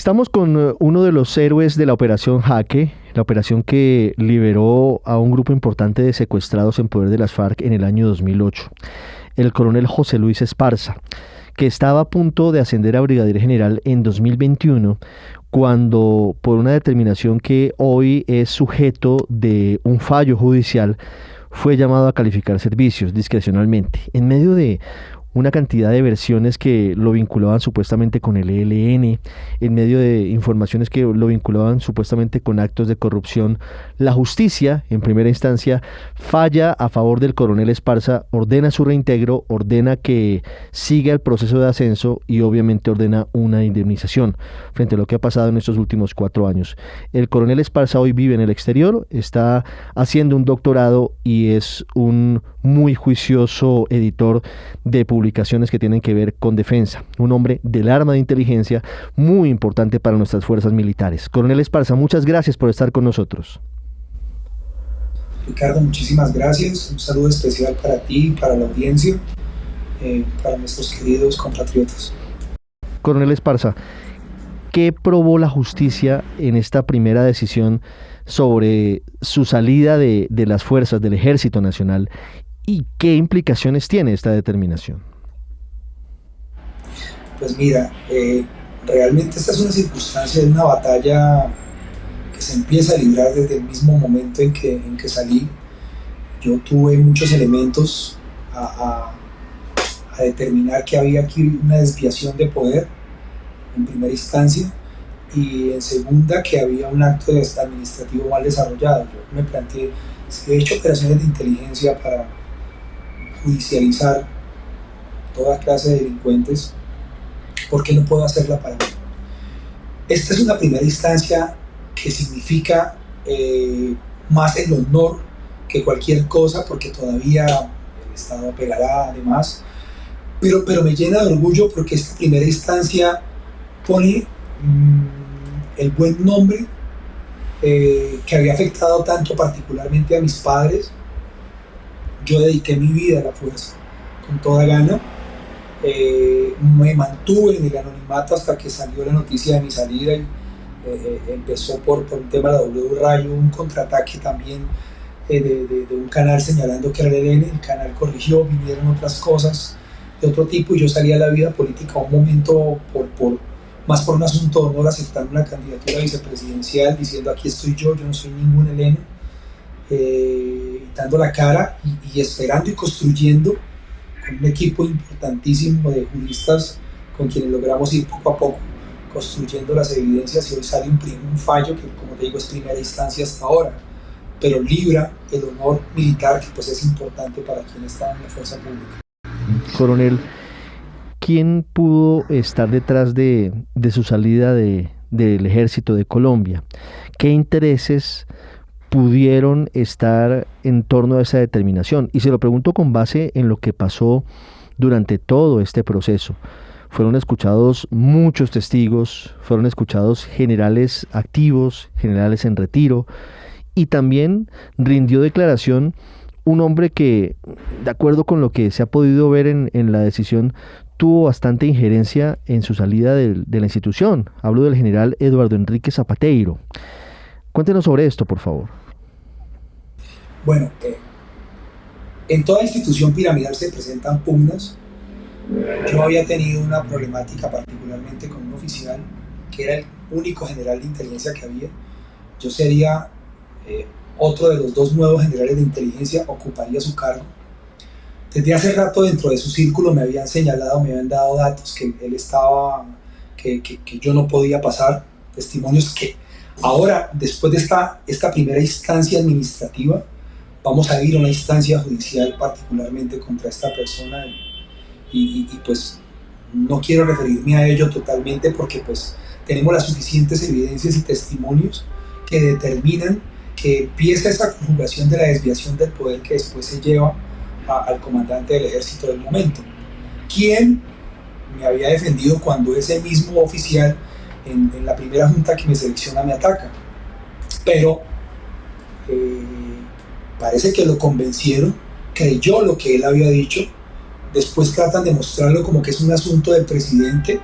Estamos con uno de los héroes de la Operación Jaque, la operación que liberó a un grupo importante de secuestrados en poder de las FARC en el año 2008, el coronel José Luis Esparza, que estaba a punto de ascender a brigadier general en 2021, cuando por una determinación que hoy es sujeto de un fallo judicial, fue llamado a calificar servicios discrecionalmente, en medio de una cantidad de versiones que lo vinculaban supuestamente con el ELN, en medio de informaciones que lo vinculaban supuestamente con actos de corrupción. La justicia, en primera instancia, falla a favor del coronel Esparza, ordena su reintegro, ordena que siga el proceso de ascenso y obviamente ordena una indemnización frente a lo que ha pasado en estos últimos 4 años. El coronel Esparza hoy vive en el exterior, está haciendo un doctorado y es un muy juicioso editor de publicaciones que tienen que ver con defensa, un hombre del arma de inteligencia muy importante para nuestras fuerzas militares. Coronel Esparza, muchas gracias por estar con nosotros. Ricardo, muchísimas gracias, un saludo especial para ti, para la audiencia, para nuestros queridos compatriotas. Coronel Esparza, ¿qué probó la justicia en esta primera decisión sobre su salida de las fuerzas del Ejército Nacional y qué implicaciones tiene esta determinación? Pues mira, realmente esta es una circunstancia de una batalla que se empieza a librar desde el mismo momento en que salí. Yo tuve muchos elementos a determinar que había aquí una desviación de poder en primera instancia y en segunda que había un acto administrativo mal desarrollado. Yo me planteé, si he hecho operaciones de inteligencia para judicializar toda clase de delincuentes, ¿por qué no puedo hacerla para mí? Esta es una primera instancia que significa más el honor que cualquier cosa, porque todavía el Estado apelará además, pero me llena de orgullo porque esta primera instancia pone el buen nombre que había afectado tanto particularmente a mis padres. Yo dediqué mi vida a la fuerza con toda gana, me mantuve en el anonimato hasta que salió la noticia de mi salida y empezó por un tema de la W Rayo, un contraataque también de un canal señalando que era el ELN. El canal corrigió, vinieron otras cosas de otro tipo y yo salí a la vida política un momento más por un asunto de honor, aceptando una candidatura vicepresidencial, diciendo aquí estoy yo no soy ningún ELN, dando la cara y esperando y construyendo con un equipo importantísimo de juristas con quienes logramos ir poco a poco construyendo las evidencias, y hoy sale un fallo que, como te digo, es primera instancia hasta ahora, pero libra el honor militar que pues es importante para quien está en la fuerza pública. Coronel, ¿quién pudo estar detrás de su salida del Ejército de Colombia? ¿Qué intereses pudieron estar en torno a esa determinación? Y se lo pregunto con base en lo que pasó durante todo este proceso. Fueron escuchados muchos testigos, fueron escuchados generales activos, generales en retiro, y también rindió declaración un hombre que, de acuerdo con lo que se ha podido ver en la decisión, tuvo bastante injerencia en su salida de la institución. Hablo del general Eduardo Enrique Zapateiro. Cuéntenos sobre esto, por favor. Bueno, en toda institución piramidal se presentan pugnas. Yo había tenido una problemática particularmente con un oficial que era el único general de inteligencia que había. Yo sería otro de los 2 nuevos generales de inteligencia, ocuparía su cargo. Desde hace rato dentro de su círculo me habían señalado, me habían dado datos que él estaba, que yo no podía pasar, testimonios que ahora, después de esta primera instancia administrativa, vamos a ir a una instancia judicial particularmente contra esta persona y pues no quiero referirme a ello totalmente porque pues tenemos las suficientes evidencias y testimonios que determinan que empieza esa conjugación de la desviación del poder que después se lleva al comandante del ejército del momento, quien me había defendido cuando ese mismo oficial en la primera junta que me selecciona me ataca, pero parece que lo convencieron, creyó lo que él había dicho, después tratan de mostrarlo como que es un asunto del presidente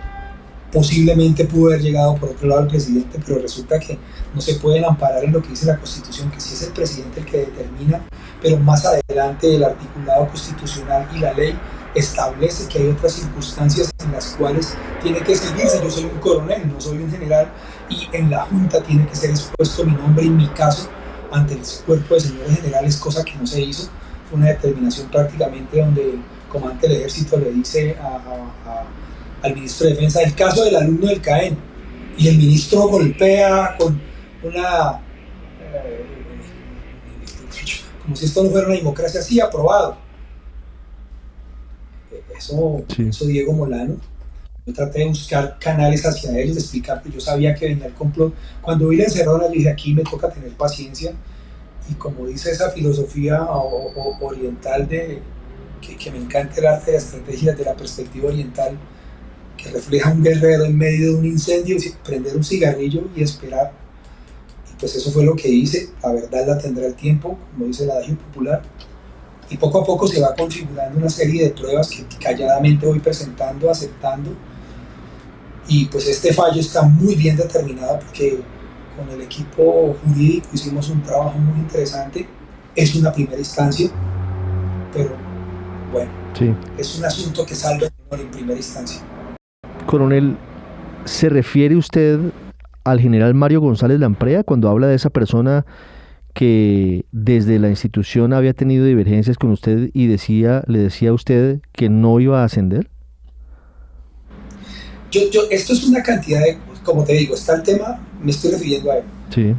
Posiblemente pudo haber llegado por otro lado el presidente, pero resulta que no se pueden amparar en lo que dice la Constitución, que sí es el presidente el que determina, pero más adelante el articulado constitucional y la ley establece que hay otras circunstancias en las cuales tiene que seguirse. Yo soy un coronel, no soy un general, y en la Junta tiene que ser expuesto mi nombre y mi caso ante el cuerpo de señores generales, cosa que no se hizo. Fue una determinación prácticamente donde el comandante del ejército le dice al ministro de Defensa el caso del alumno del CAEN, y el ministro golpea con una como si esto no fuera una democracia, así aprobado. Eso Diego Molano. Yo traté de buscar canales hacia ellos, de explicar que yo sabía que venía el complot. Cuando vi la encerrona, yo dije, aquí me toca tener paciencia, y como dice esa filosofía oriental que me encanta, el arte de la estrategia de la perspectiva oriental, que refleja un guerrero en medio de un incendio, prender un cigarrillo y esperar. Y pues eso fue lo que hice. La verdad la tendrá el tiempo, como dice el adagio popular, y poco a poco se va configurando una serie de pruebas que calladamente voy presentando, aceptando, y pues este fallo está muy bien determinado porque con el equipo jurídico hicimos un trabajo muy interesante. Es una primera instancia, pero bueno, sí, es un asunto que salva en primera instancia. Coronel, ¿se refiere usted al general Mario González Lamprea cuando habla de esa persona que desde la institución había tenido divergencias con usted y le decía a usted que no iba a ascender? Esto es una cantidad de, como te digo, está el tema, me estoy refiriendo a él, sí,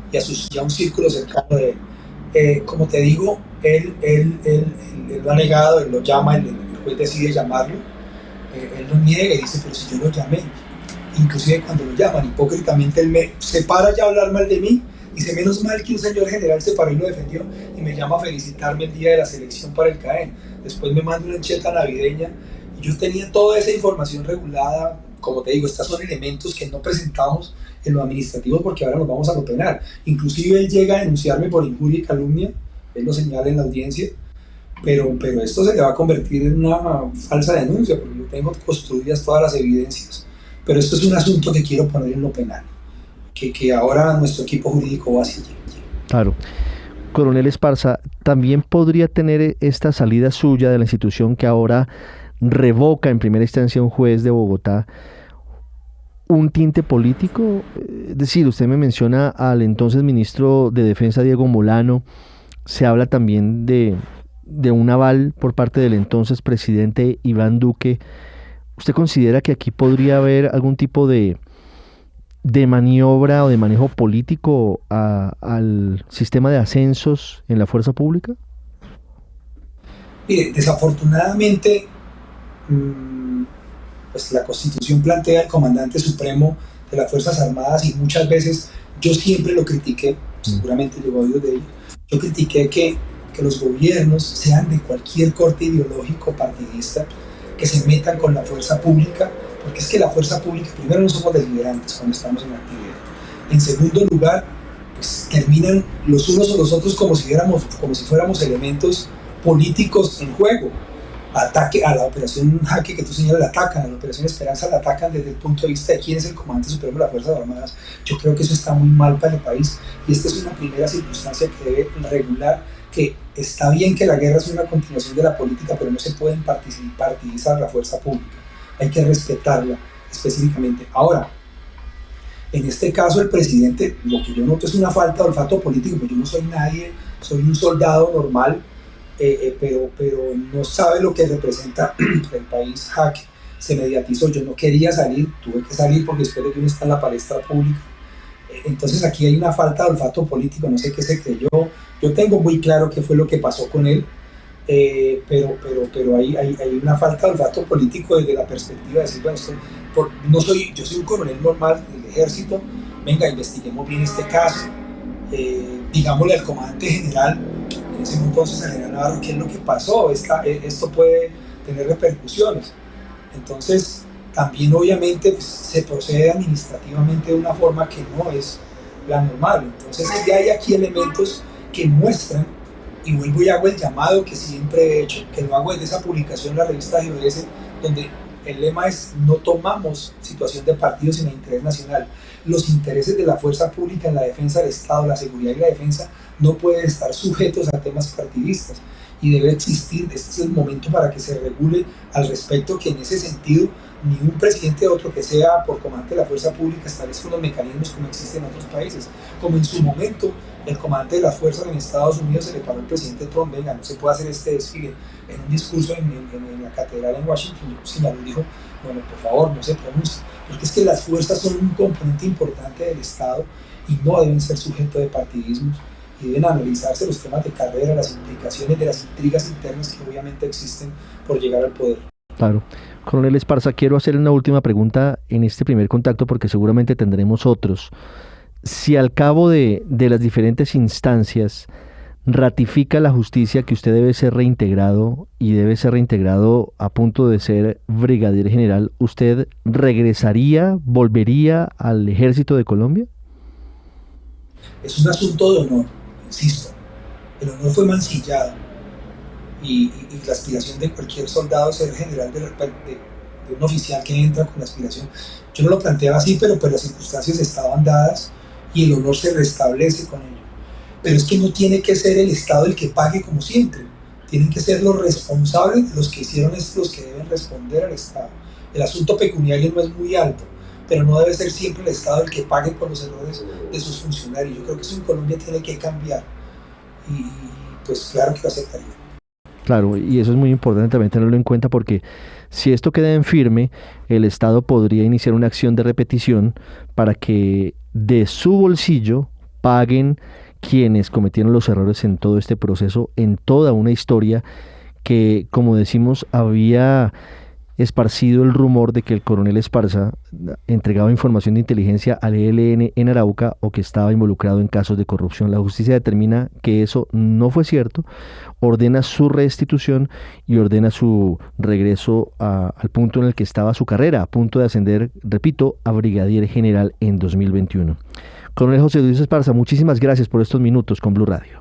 y a un círculo cercano de él. Como te digo, él lo ha negado, él lo llama, el juez decide llamarlo, él lo niega y dice, pero si yo lo llamé. Inclusive cuando lo llaman, hipócritamente él se para ya a hablar mal de mí, dice, menos mal que un señor general se paró y lo defendió, y me llama a felicitarme el día de la selección para el CAEN. Después me manda una encheta navideña, y yo tenía toda esa información regulada. Como te digo, estos son elementos que no presentamos en lo administrativo porque ahora nos vamos a lo penal. Inclusive él llega a denunciarme por injuria y calumnia, él lo señala en la audiencia, pero esto se le va a convertir en una falsa denuncia porque yo tengo construidas todas las evidencias. Pero esto es un asunto que quiero poner en lo penal, que ahora nuestro equipo jurídico va hacia allí. Claro. Coronel Esparza, ¿también podría tener esta salida suya de la institución que ahora revoca en primera instancia un juez de Bogotá un tinte político? Es decir, usted me menciona al entonces ministro de Defensa Diego Molano, se habla también de un aval por parte del entonces presidente Iván Duque. ¿Usted considera que aquí podría haber algún tipo de maniobra o de manejo político al sistema de ascensos en la fuerza pública? Mire, desafortunadamente, pues la Constitución plantea al comandante supremo de las Fuerzas Armadas, y muchas veces yo siempre lo critiqué, seguramente llegó a oídos de ellos, yo critiqué que los gobiernos, sean de cualquier corte ideológico partidista, que se metan con la fuerza pública, porque es que la fuerza pública, primero, no somos deliberantes cuando estamos en actividad. En segundo lugar, pues terminan los unos o los otros como si fuéramos elementos políticos en juego. Ataque a la operación Jaque que tú señalas, la atacan, a la operación Esperanza la atacan desde el punto de vista de quién es el comandante supremo de las Fuerzas Armadas. Yo creo que eso está muy mal para el país, y esta es una primera circunstancia que debe regular, que está bien que la guerra es una continuación de la política, pero no se pueden partidizar la fuerza pública, hay que respetarla específicamente. Ahora, en este caso el presidente, lo que yo noto es una falta de olfato político, porque yo no soy nadie, soy un soldado normal, pero no sabe lo que representa para el país Jaque. Se mediatizó, yo no quería salir, tuve que salir porque después de que uno está en la palestra pública. Entonces aquí hay una falta de olfato político, no sé qué se creyó. Yo tengo muy claro qué fue lo que pasó con él, pero hay una falta de olfato político desde la perspectiva de decir, bueno, yo soy un coronel normal del ejército, venga, investiguemos bien este caso, digámosle al comandante general, en ese entonces al general Navarro, qué es lo que pasó, esto puede tener repercusiones. Entonces también obviamente pues, se procede administrativamente de una forma que no es la normal. Entonces ya hay aquí elementos que muestran, y vuelvo y hago el llamado que siempre he hecho, que lo hago desde esa publicación en la revista GBS, donde el lema es: no tomamos situación de partido sino de interés nacional. Los intereses de la fuerza pública en la defensa del Estado, la seguridad y la defensa no pueden estar sujetos a temas partidistas y debe existir, este es el momento para que se regule al respecto, que en ese sentido ni un presidente otro que sea por comandante de la fuerza pública establezca unos mecanismos como existen en otros países, como en su momento el comandante de las fuerzas en Estados Unidos se le paró al presidente Trump: venga, no se puede hacer este desfile. En un discurso en la catedral en Washington, señaló y dijo: bueno, por favor, no se pronuncie, porque es que las fuerzas son un componente importante del Estado y no deben ser sujetos de partidismos, y deben analizarse los temas de carrera, las implicaciones de las intrigas internas que obviamente existen por llegar al poder. Claro. Coronel Esparza, quiero hacer una última pregunta en este primer contacto porque seguramente tendremos otros. Si al cabo de las diferentes instancias ratifica la justicia que usted debe ser reintegrado y debe ser reintegrado a punto de ser brigadier general, ¿usted regresaría, volvería al ejército de Colombia? Es un asunto de honor, insisto. El honor fue mancillado y la aspiración de cualquier soldado es ser general de un oficial que entra con la aspiración. Yo no lo planteaba así, pero pues las circunstancias estaban dadas y el honor se restablece con ello. Pero es que no tiene que ser el Estado el que pague como siempre. Tienen que ser los responsables de los que hicieron esto los que deben responder al Estado. El asunto pecuniario no es muy alto, pero no debe ser siempre el Estado el que pague por los errores de sus funcionarios. Yo creo que eso en Colombia tiene que cambiar y pues claro que lo aceptaría. Claro, y eso es muy importante también tenerlo en cuenta porque si esto queda en firme, el Estado podría iniciar una acción de repetición para que de su bolsillo paguen quienes cometieron los errores en todo este proceso, en toda una historia que, como decimos, había esparcido el rumor de que el coronel Esparza entregaba información de inteligencia al ELN en Arauca o que estaba involucrado en casos de corrupción. La justicia determina que eso no fue cierto, ordena su restitución y ordena su regreso al punto en el que estaba su carrera, a punto de ascender, repito, a brigadier general en 2021. Coronel José Luis Esparza, muchísimas gracias por estos minutos con Blue Radio.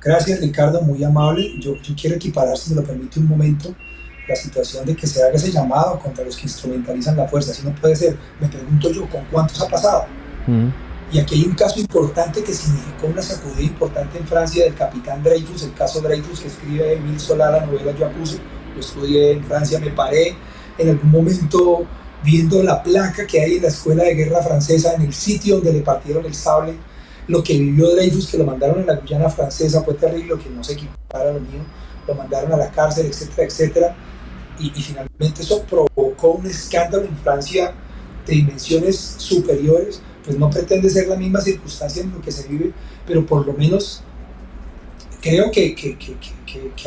Gracias, Ricardo, muy amable. Yo quiero equiparar, si me lo permite un momento, la situación de que se haga ese llamado contra los que instrumentalizan la fuerza. Así no puede ser. Me pregunto yo, ¿con cuántos ha pasado? Y aquí hay un caso importante que significó una sacudida importante en Francia del capitán Dreyfus, el caso Dreyfus que escribe Émile Zola, la novela Yo Acuso. Yo estudié en Francia, me paré en algún momento viendo la placa que hay en la escuela de guerra francesa, en el sitio donde le partieron el sable. Lo que vivió Dreyfus, que lo mandaron a la Guyana francesa, fue terrible, lo que no se equipara a lo mío. Lo mandaron a la cárcel, etcétera, etcétera. Y finalmente eso provocó un escándalo en Francia de dimensiones superiores. Pues no pretende ser la misma circunstancia en lo que se vive, pero por lo menos creo que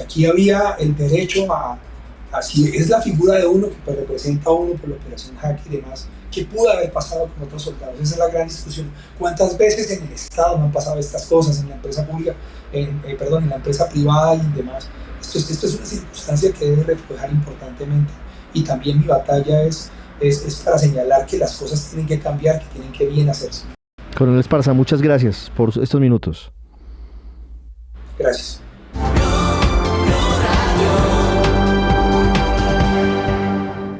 aquí había el derecho si es la figura de uno que pues representa a uno por la operación Jaque y demás, que pudo haber pasado con otros soldados. Esa es la gran discusión. ¿Cuántas veces en el Estado no han pasado estas cosas, en la empresa pública, en la empresa privada y en demás? Esto es una circunstancia que debe reflejar importantemente, y también mi batalla es para señalar que las cosas tienen que cambiar, que tienen que bien hacerse. Coronel Esparza, muchas gracias por estos minutos. Gracias.